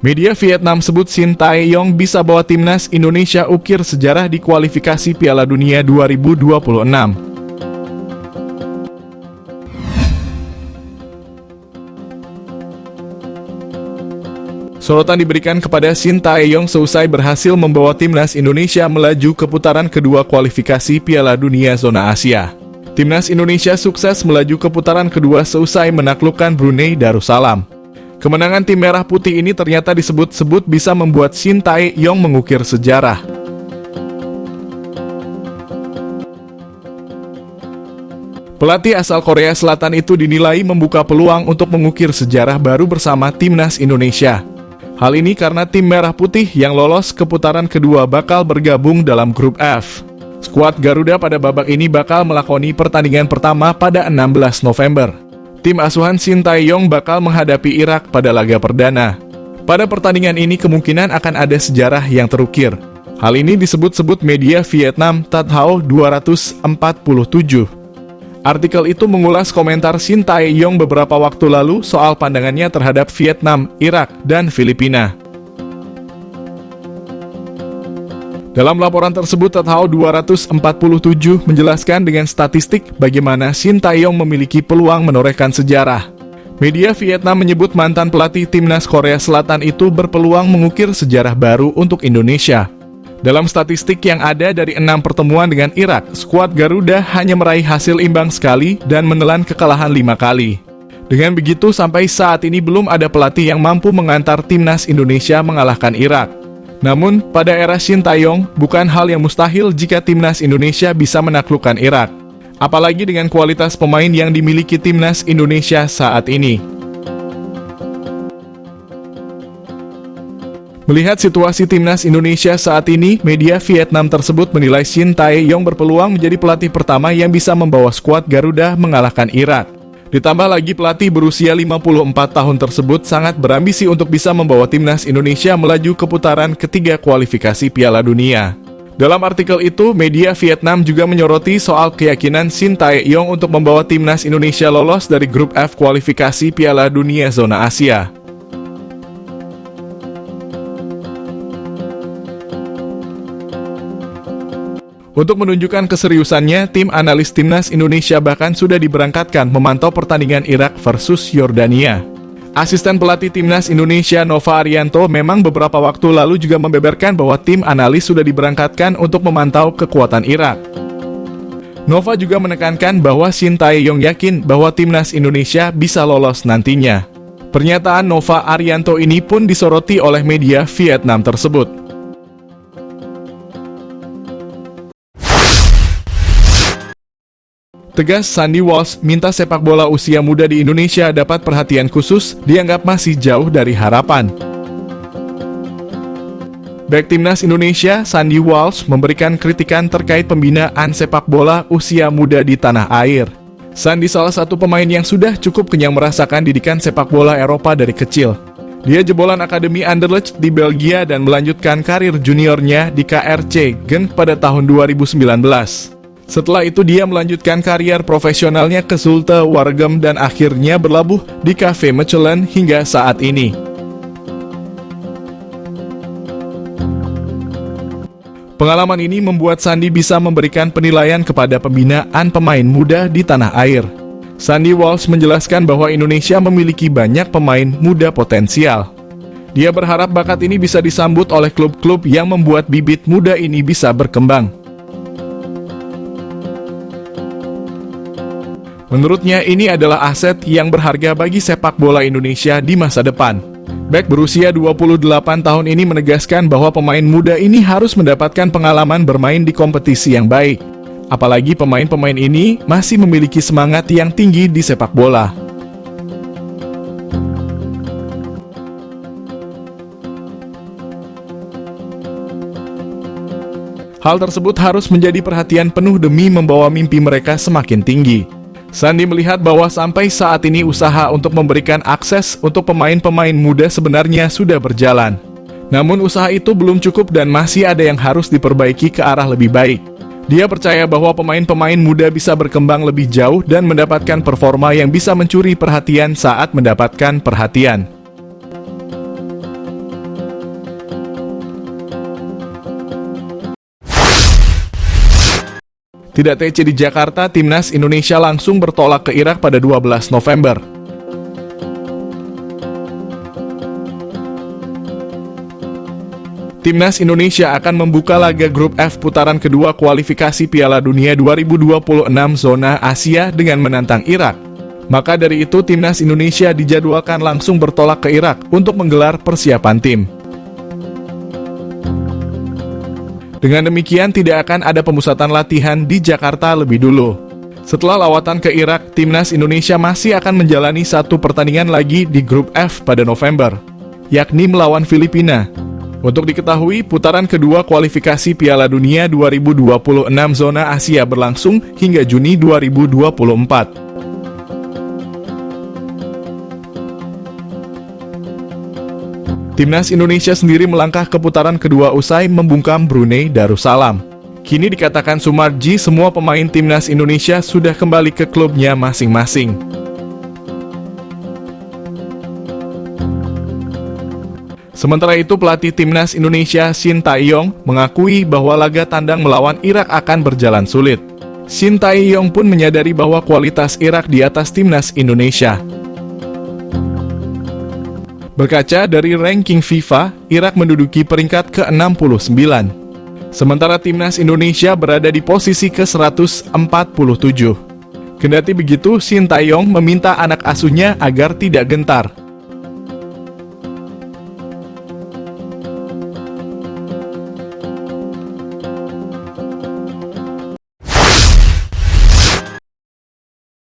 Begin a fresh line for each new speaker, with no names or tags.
Media Vietnam sebut Shin Tae-yong bisa bawa timnas Indonesia ukir sejarah di kualifikasi Piala Dunia 2026. Sorotan diberikan kepada Shin Tae-yong seusai berhasil membawa timnas Indonesia melaju ke putaran kedua kualifikasi Piala Dunia Zona Asia. Timnas Indonesia sukses melaju ke putaran kedua seusai menaklukkan Brunei Darussalam. Kemenangan tim merah putih ini ternyata disebut-sebut bisa membuat Shin Tae-yong mengukir sejarah. Pelatih asal Korea Selatan itu dinilai membuka peluang untuk mengukir sejarah baru bersama timnas Indonesia. Hal ini karena tim merah putih yang lolos ke putaran kedua bakal bergabung dalam grup F. Skuad Garuda pada babak ini bakal melakoni pertandingan pertama pada 16 November. Tim asuhan Shin Tae-yong bakal menghadapi Irak pada laga perdana. Pada pertandingan ini kemungkinan akan ada sejarah yang terukir. Hal ini disebut-sebut media Vietnam Tat Hao 247. Artikel itu mengulas komentar Shin Tae-yong beberapa waktu lalu soal pandangannya terhadap Vietnam, Irak, dan Filipina. Dalam laporan tersebut, Tat Hao 247 menjelaskan dengan statistik bagaimana Shin Tae-yong memiliki peluang menorehkan sejarah. Media Vietnam menyebut mantan pelatih timnas Korea Selatan itu berpeluang mengukir sejarah baru untuk Indonesia. Dalam statistik yang ada dari 6 pertemuan dengan Irak, skuad Garuda hanya meraih hasil imbang sekali dan menelan kekalahan 5 kali. Dengan begitu, sampai saat ini belum ada pelatih yang mampu mengantar timnas Indonesia mengalahkan Irak. Namun, pada era Shin Tae-yong, bukan hal yang mustahil jika timnas Indonesia bisa menaklukkan Irak. Apalagi dengan kualitas pemain yang dimiliki timnas Indonesia saat ini. Melihat situasi timnas Indonesia saat ini, media Vietnam tersebut menilai Shin Tae-yong berpeluang menjadi pelatih pertama yang bisa membawa skuad Garuda mengalahkan Irak. Ditambah lagi pelatih berusia 54 tahun tersebut sangat berambisi untuk bisa membawa timnas Indonesia melaju ke putaran ketiga kualifikasi Piala Dunia. Dalam artikel itu, media Vietnam juga menyoroti soal keyakinan Shin Tae-yong untuk membawa timnas Indonesia lolos dari grup F kualifikasi Piala Dunia Zona Asia. Untuk menunjukkan keseriusannya, tim analis timnas Indonesia bahkan sudah diberangkatkan memantau pertandingan Irak versus Yordania. Asisten pelatih timnas Indonesia Nova Arianto memang beberapa waktu lalu juga membeberkan bahwa tim analis sudah diberangkatkan untuk memantau kekuatan Irak. Nova juga menekankan bahwa Shin Tae-yong yakin bahwa timnas Indonesia bisa lolos nantinya. Pernyataan Nova Arianto ini pun disoroti oleh media Vietnam tersebut. Tegas, Sandy Walsh minta sepak bola usia muda di Indonesia dapat perhatian khusus, dianggap masih jauh dari harapan. Bek timnas Indonesia, Sandy Walsh, memberikan kritikan terkait pembinaan sepak bola usia muda di tanah air. Sandy salah satu pemain yang sudah cukup kenyang merasakan didikan sepak bola Eropa dari kecil. Dia jebolan Akademi Anderlecht di Belgia dan melanjutkan karir juniornya di KRC Genk pada tahun 2019. Setelah itu dia melanjutkan karier profesionalnya ke Zulte Waregem dan akhirnya berlabuh di KV Mechelen hingga saat ini. Pengalaman ini membuat Sandy bisa memberikan penilaian kepada pembinaan pemain muda di tanah air. Sandy Walsh menjelaskan bahwa Indonesia memiliki banyak pemain muda potensial. Dia berharap bakat ini bisa disambut oleh klub-klub yang membuat bibit muda ini bisa berkembang. Menurutnya ini adalah aset yang berharga bagi sepak bola Indonesia di masa depan. Bek berusia 28 tahun ini menegaskan bahwa pemain muda ini harus mendapatkan pengalaman bermain di kompetisi yang baik. Apalagi pemain-pemain ini masih memiliki semangat yang tinggi di sepak bola. Hal tersebut harus menjadi perhatian penuh demi membawa mimpi mereka semakin tinggi. Sandy melihat bahwa sampai saat ini usaha untuk memberikan akses untuk pemain-pemain muda sebenarnya sudah berjalan. Namun usaha itu belum cukup dan masih ada yang harus diperbaiki ke arah lebih baik. Dia percaya bahwa pemain-pemain muda bisa berkembang lebih jauh dan mendapatkan performa yang bisa mencuri perhatian saat mendapatkan perhatian. Tidak TC di Jakarta, Timnas Indonesia langsung bertolak ke Irak pada 12 November. Timnas Indonesia akan membuka laga grup F putaran kedua kualifikasi Piala Dunia 2026 zona Asia dengan menantang Irak. Maka dari itu, Timnas Indonesia dijadwalkan langsung bertolak ke Irak untuk menggelar persiapan tim. Dengan demikian, tidak akan ada pemusatan latihan di Jakarta lebih dulu. Setelah lawatan ke Irak, Timnas Indonesia masih akan menjalani satu pertandingan lagi di grup F pada November, yakni melawan Filipina. Untuk diketahui, putaran kedua kualifikasi Piala Dunia 2026 zona Asia berlangsung hingga Juni 2024. Timnas Indonesia sendiri melangkah ke putaran kedua usai membungkam Brunei Darussalam. Kini dikatakan Sumarji, semua pemain Timnas Indonesia sudah kembali ke klubnya masing-masing. Sementara itu, pelatih Timnas Indonesia Shin Tae-yong mengakui bahwa laga tandang melawan Irak akan berjalan sulit. Shin Tae-yong pun menyadari bahwa kualitas Irak di atas Timnas Indonesia. Berkaca dari ranking FIFA, Irak menduduki peringkat ke-69. Sementara Timnas Indonesia berada di posisi ke-147. Kendati begitu, Shin Tae-yong meminta anak asuhnya agar tidak gentar.